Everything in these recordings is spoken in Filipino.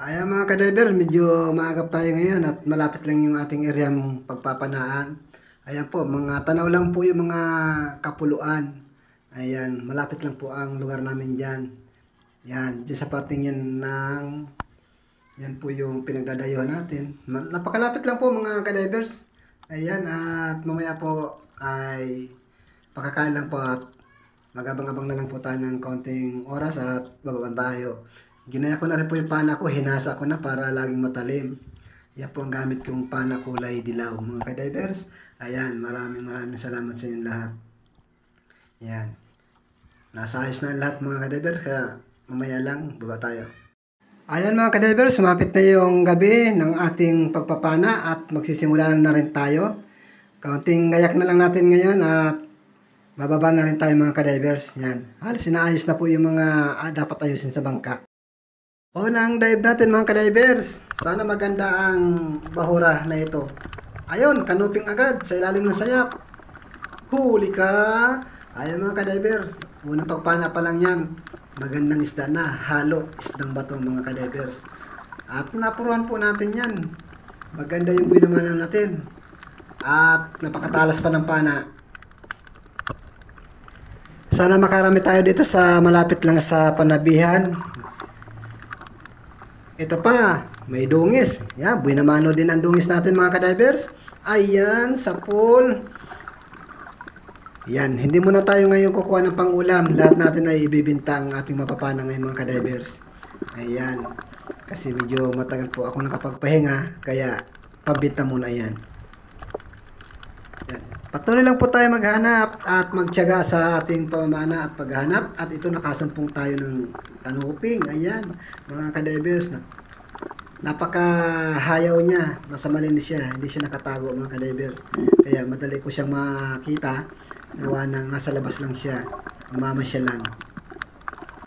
Ayan mga ka-diver, medyo maagap tayo ngayon at malapit lang yung ating areang pagpapanaan. Ayan po, mga tanaw lang po yung mga kapuluan. Ayan, malapit lang po ang lugar namin dyan. Yan, dyan sa parting yan ng... Yan po yung pinagdadayuhan natin. Napakalapit lang po mga ka-divers. Ayan, at mamaya po ay pakakain lang po at magabang-abang na lang po tayo ng kaunting oras at bababa tayo. Ginaya ko na rin po yung pana ko, hinasa ko na para laging matalim. Yan po ang gamit kong pana kulay dilaw mga ka-divers. Ayan, maraming salamat sa inyo lahat. Yan. Nasa ayos na lahat mga ka-divers, kaya mamaya lang baba tayo. Ayan mga ka-divers, sumapit na yung gabi ng ating pagpapana at magsisimula na rin tayo. Kaunting gayak na lang natin ngayon at bababa na rin tayo mga ka-divers. Yan. Halos inaayos na po yung mga dapat ayusin sa bangka. Unang dive natin mga ka-divers. Sana maganda ang bahura na ito. Ayun, kanuping agad sa ilalim ng sayap. Huli ka! Ayun mga ka-divers. Unang pagpana pa lang yan. Magandang isda na. Halo. Isdang bato mga ka-divers. At napuruan po natin yan. Maganda yung buhay naman natin. At napakatalas pa ng pana. Sana makarami tayo dito sa malapit lang sa panabihan. Ito pa, may dungis. Yan, buhay naman din ang dungis natin mga ka-divers. Ayan, sa pool. Yan, hindi muna tayo ngayon kukuha ng pang-ulam. Lahat natin ay ibibinta ang ating mapapana ngayon mga ka-divers. Ayan, kasi medyo matagal po ako nakapagpahinga, kaya pabinta muna yan. Yan. Patuloy lang po tayo maghanap at magtiyaga sa ating pamamana at paghanap. At ito nakasampung tayo ng kanuping. Ayan, mga ka-divers. Napakahayaw niya. Nasa malinis siya. Hindi siya nakatago mga ka-divers. Kaya madali ko siyang makita. Gawa ng nasa labas lang siya. Namamasyal lang.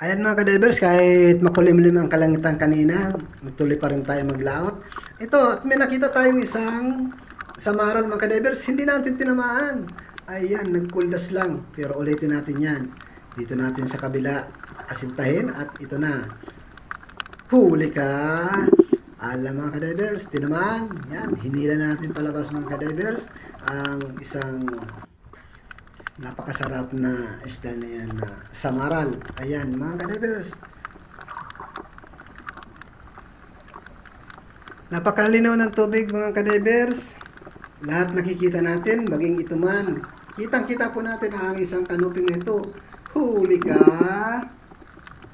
Ayan mga ka-divers, kahit makulimlim ang kalangitan kanina, magtuloy pa rin tayo maglaot. Ito, at may nakita tayong isang samaral mga ka-divers, hindi natin tinamaan. Ayan, nagkuldas lang. Pero ulitin natin yan. Dito natin sa kabila asintahin at ito na. Huli ka! Alam mga ka-divers, tinamaan. Yan, hinila natin palabas mga ka-divers. Ang isang napakasarap na isda na yan na samaral. Ayan mga ka-divers. Napakalinaw ng tubig mga ka-divers. Lahat nakikita natin, maging ito man. Kitang-kita po natin ang isang kanuping na ito. Huli ka!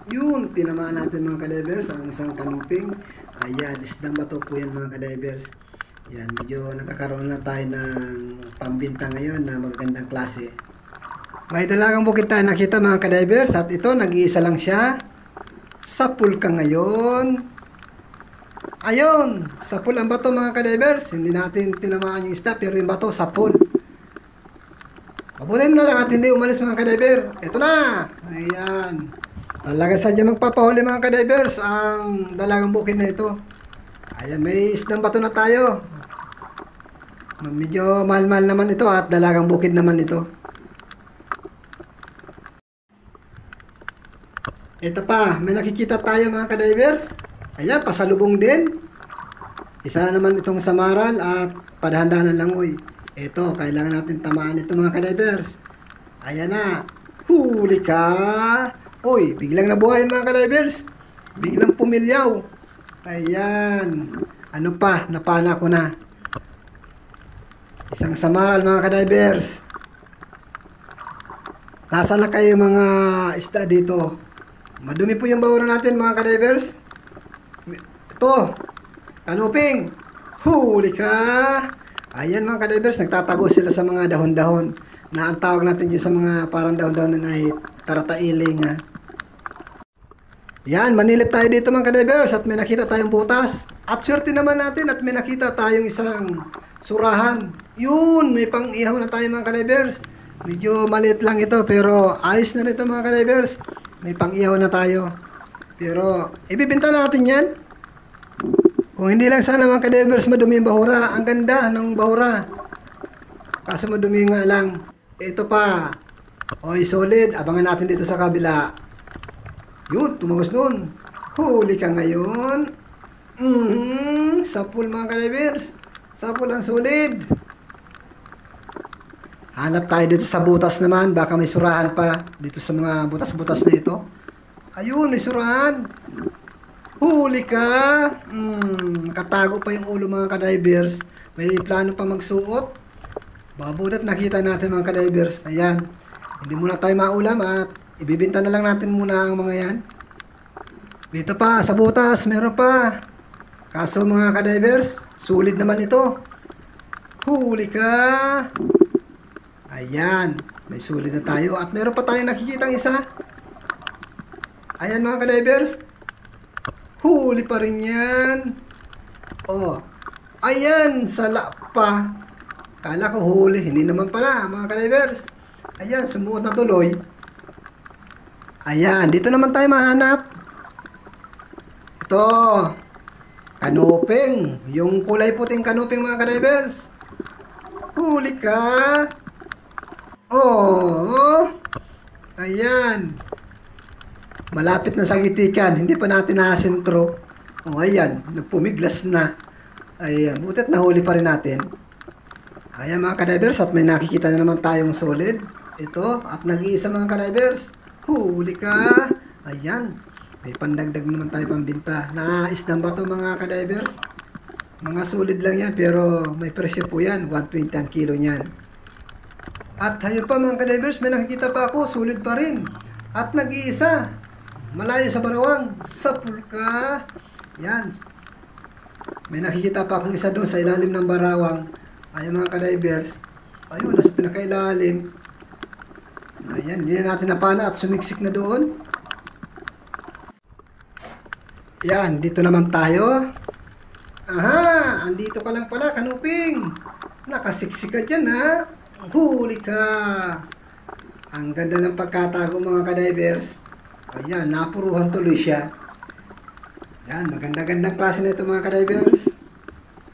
Yun, tinamaan natin mga ka-divers, ang isang kanuping. Ayan, isdang bato po yan mga ka-divers. Yan, medyo nakakaroon na tayo ng pambinta ngayon na magandang klase. May dalagang bukid tayo nakita mga ka-divers at ito, nag-iisa lang siya. Sa pool ka ngayon. Ayun, sa pool ang bato mga ka-divers. Hindi natin tinamaan yung isda pero yung bato sa pool. Mabutin na lang at hindi umalis mga ka-diver. Ito na! Ayan. Talaga sadya magpapahuli mga ka-divers ang dalagang bukid na ito. Ayan, may isdang bato na tayo. Medyo mahal-mahal naman ito at dalagang bukid naman ito. Ito pa, may nakikita tayo mga ka-divers. Ayan, pasalubong din. Isa naman itong samaral at padahan-dahan ng langoy. Ito, kailangan natin tamaan ito mga ka-divers. Ayan na. Huli ka! Uy, biglang nabuhay mga ka-divers. Biglang pumilyaw. Ayan. Ano pa, napana ko na. Isang samaral mga ka-divers. Nasaan na kayo mga isda dito? Madumi po yung bahura natin mga ka-divers. Ito, kanuping. Huli ka! Ayan mga ka-divers, nagtatago sila sa mga dahon-dahon. Na ang tawag natin dyan sa mga parang dahon-dahon na ay taratailing ha. Yan, manilip tayo dito mga ka-divers at may nakita tayong butas. At swerte naman natin at may nakita tayong isang surahan. Yun, may pang-ihaw na tayo mga ka-divers. Medyo maliit lang ito pero ayos na rito mga ka-divers. May pang-ihaw na tayo. Pero ibibenta natin yan. Kung hindi lang sana mga ka-divers madumi yung bahura. Ang ganda ng bahura. Kaso madumi nga lang. Ito pa. Oy, solid. Abangan natin dito sa kabila. Yun, tumagos doon. Huli ka ngayon. sapul mga kadivers. Sapul ang solid. Hanap tayo dito sa butas naman. Baka may surahan pa dito sa mga butas-butas na ito. Ayun, may surahan. Huli ka. Nakatago pa yung ulo mga kadivers. May plano pa magsuot. Babudat nakita natin mga kadivers. Ayan. Hindi muna tayo maulam at ibibinta na lang natin muna ang mga yan. Dito pa, sa butas, meron pa. Kaso mga kadivers, sulit naman ito. Huli ka. Ayan, may sulit na tayo. At meron pa tayong nakikitang isa. Ayan mga kadivers. Huli pa rin yan. Oh, ayan, sala pa. Kala ko huli, hindi naman pala mga kadivers. Ayan, sumuot na tuloy. Ayan, dito naman tayo mahanap. Ito, kanuping. Yung kulay puting kanuping mga kadivers. Huli ka. Oh, ayan. Malapit na sa gitikan. Hindi pa natin nakasentro. Oh, ayan, nagpumiglas na. Ayan, butit nahuli pa rin natin. Ayan mga kadivers, at may nakikita na naman tayong solid. Ito, at nag-iisa mga kadivers. Huli ka. Ayan. May pandagdag naman tayo pambinta. Naisdang ba ito mga kadivers? Mga solid lang yan, pero may presyo po yan. 120 ang kilo niyan. At hayun pa mga kadivers, may nakikita pa ako. Solid pa rin. At nag-iisa. Malayo sa barawang. Sapul ka. Yan. May nakikita pa akong isa doon sa ilalim ng barawang. Ayun mga kadivers. Ayun, nasa pinakailalim. Ayan, hindi na natin napana at sumiksik na doon. Yan, dito naman tayo. Aha, andito ka lang pala, kanuping. Nakasiksik ka dyan, ha? Huli ka. Ang ganda ng pagkatago mga kadivers. Ayan, napuruhan tuloy siya. Yan, maganda-gandang klase na ito mga kadivers.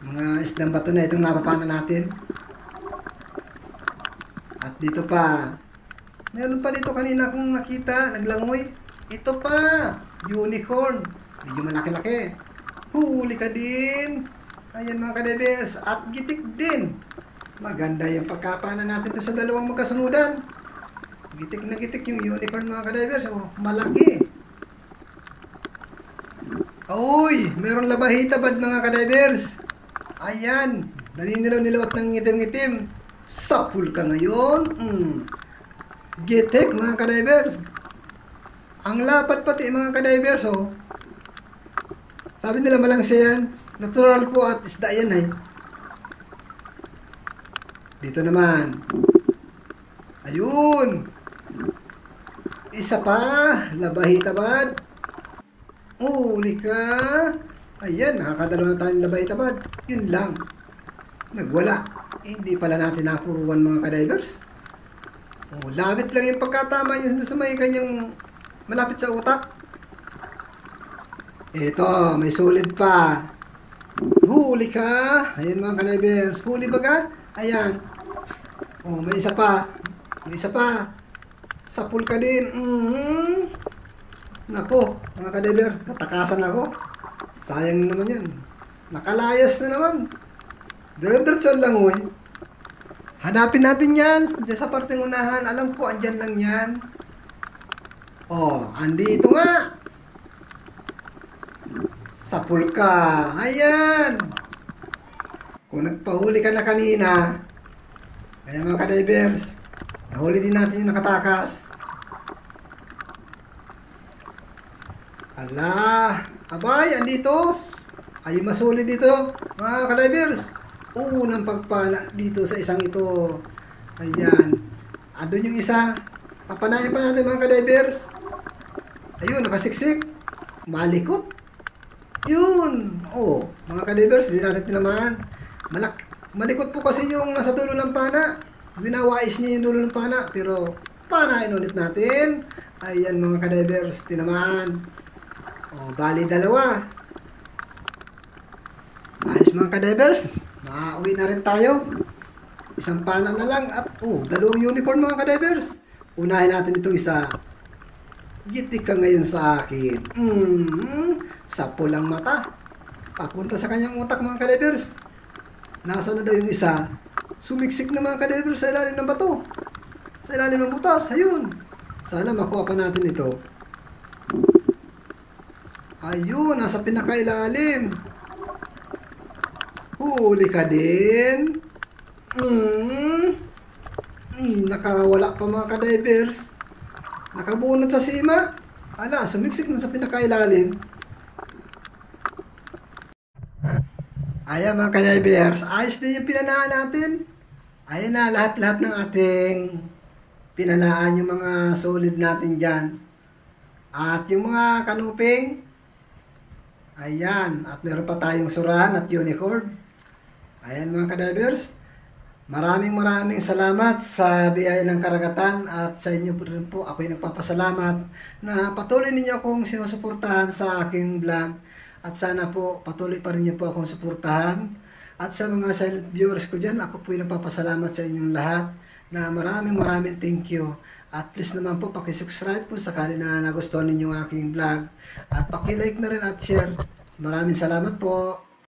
Mga isdang bato na itong napapana natin. At dito pa, meron pa dito kanina kong nakita, naglangoy. Ito pa, unicorn. Medyo malaki-laki. Huli ka din. Ayan mga kadivers. At gitik din. Maganda yung pagkapana natin sa dalawang magkasunudan. Gitik na gitik yung unicorn mga kadivers. Oh, malaki. Uy, meron labahita bad mga kadivers. Ayan. Naninilaw-nilaw at nangitim-ngitim. Sapul ka ngayon. Gitik mga kadivers. Ang lapad pati mga kadivers. Oh. Sabi nila malangsa yan. Natural po at isda yan ay. Dito naman. Ayun. Isa pa. Labahita bad. Uli ka. Ayan. Nakakadalaw na tayong labahita bad. Yun lang. Nagwala. Hindi pala natin napuruan mga kadivers. Oh, labit lang yung pagkatama niya sa may kanyang malapit sa utak. Ito, may solid pa. Huli ka. Ayan mga kadivers. Huli ba ka? Ayan. Oh, may isa pa. May isa pa. Sapul ka din. Nako, mga kadivers. Natakasan ako. Sayang naman yun. Nakalayas na naman. Diretso lang, uy. Hanapin natin yan. Diyan sa parteng unahan. Alam ko, andyan lang yan. Oh, andito nga. Sapul ka. Ayan. Kung nagpahuli ka na kanina, kaya mga kadivers, nahuli din natin yung nakatakas. Ala. Abay, andito. Ay, masuli dito. Mga kadivers. Unang pagpala dito sa isang ito. Ayan. Andun yung isa. Papanayin pa natin mga kadivers. Ayun, nakasiksik. Malikot. Yun. Oh, mga kadivers, hindi natin tinamaan. Malikot po kasi yung nasa dulo ng pana. Binawais niya yung dulo ng pana. Pero, panahin ulit natin. Ayan mga kadivers, tinamaan. Oh, bali dalawa. Ayos mga kadivers. Makauwi na rin tayo. Isang pana na lang. At, dalawang unicorn mga kadivers. Unahin natin itong isa. Gitik ka ngayon sa akin. Sa pulang mata. Papunta sa kanyang utak mga kadivers. Nasa na daw yung isa? Sumiksik na mga kadivers sa ilalim ng bato. Sa ilalim ng butas. Ayun. Sana makuha pa natin ito. Ayun, nasa pinakailalim. Huli ka din. Nakawala pa mga kadivers. Nakabunot sa sima. Ala, sumiksik na sa pinakailalim. Ayan mga kadivers, ayos din yung pinanaan natin. Ayan na, lahat-lahat ng ating pinanaan, yung mga solid natin dyan. At yung mga kanuping, ayan, at meron pa tayong suran at unicorn. Ayan mga kadivers, maraming salamat sa biyaya ng karagatan at sa inyo po rin po. Ako'y nagpapasalamat na patuloy ninyo akong sinusuportahan sa aking vlog. At sana po patuloy pa rin niyo po akong suportahan. At sa mga silent viewers ko dyan, ako po'y nagpapasalamat sa inyong lahat na maraming thank you. At please naman po pakisubscribe po sakali na nagustuhan ninyo ang aking vlog. At pakilike na rin at share. Maraming salamat po.